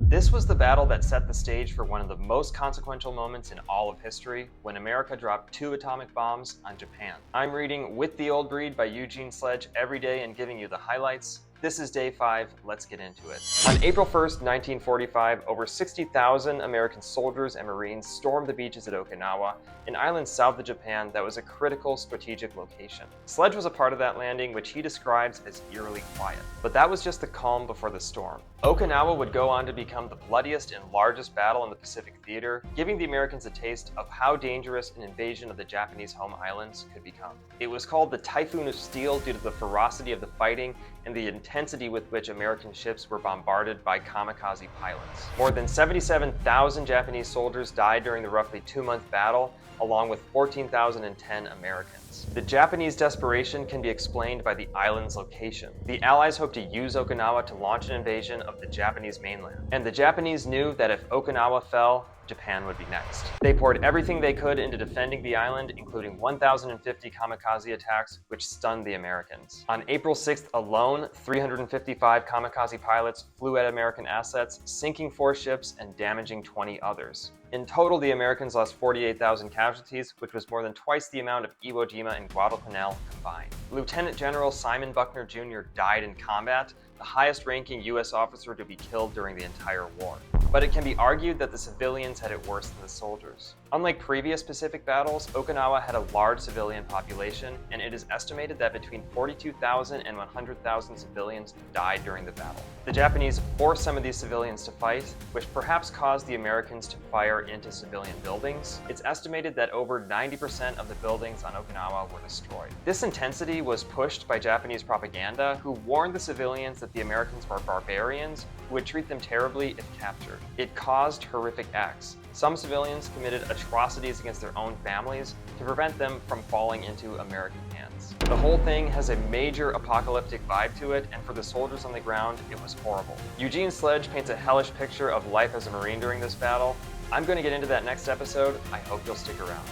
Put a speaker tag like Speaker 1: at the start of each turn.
Speaker 1: This was the battle that set the stage for one of the most consequential moments in all of history, when America dropped 2 atomic bombs on Japan. I'm reading With the Old Breed by Eugene Sledge every day and giving you the highlights. This is day 5, let's get into it. On April 1st, 1945, over 60,000 American soldiers and Marines stormed the beaches at Okinawa, an island south of Japan that was a critical strategic location. Sledge was a part of that landing, which he describes as eerily quiet. But that was just the calm before the storm. Okinawa would go on to become the bloodiest and largest battle in the Pacific theater, giving the Americans a taste of how dangerous an invasion of the Japanese home islands could become. It was called the Typhoon of Steel due to the ferocity of the fighting and the intensity with which American ships were bombarded by kamikaze pilots. More than 77,000 Japanese soldiers died during the roughly 2-month battle, along with 14,010 Americans. The Japanese desperation can be explained by the island's location. The Allies hoped to use Okinawa to launch an invasion of the Japanese mainland, and the Japanese knew that if Okinawa fell, Japan would be next. They poured everything they could into defending the island, including 1,050 kamikaze attacks, which stunned the Americans. On April 6th alone, 355 kamikaze pilots flew at American assets, sinking 4 ships and damaging 20 others. In total, the Americans lost 48,000 casualties, which was more than twice the amount of Iwo Jima and Guadalcanal combined. Lieutenant General Simon Buckner Jr. died in combat, the highest-ranking U.S. officer to be killed during the entire war. But it can be argued that the civilians had it worse than the soldiers. Unlike previous Pacific battles, Okinawa had a large civilian population, and it is estimated that between 42,000 and 100,000 civilians died during the battle. The Japanese forced some of these civilians to fight, which perhaps caused the Americans to fire into civilian buildings. It's estimated that over 90% of the buildings on Okinawa were destroyed. This intensity was pushed by Japanese propaganda, who warned the civilians that the Americans were barbarians who would treat them terribly if captured. It caused horrific acts. Some civilians committed atrocities against their own families to prevent them from falling into American hands. The whole thing has a major apocalyptic vibe to it, and for the soldiers on the ground, it was horrible. Eugene Sledge paints a hellish picture of life as a Marine during this battle. I'm going to get into that next episode. I hope you'll stick around.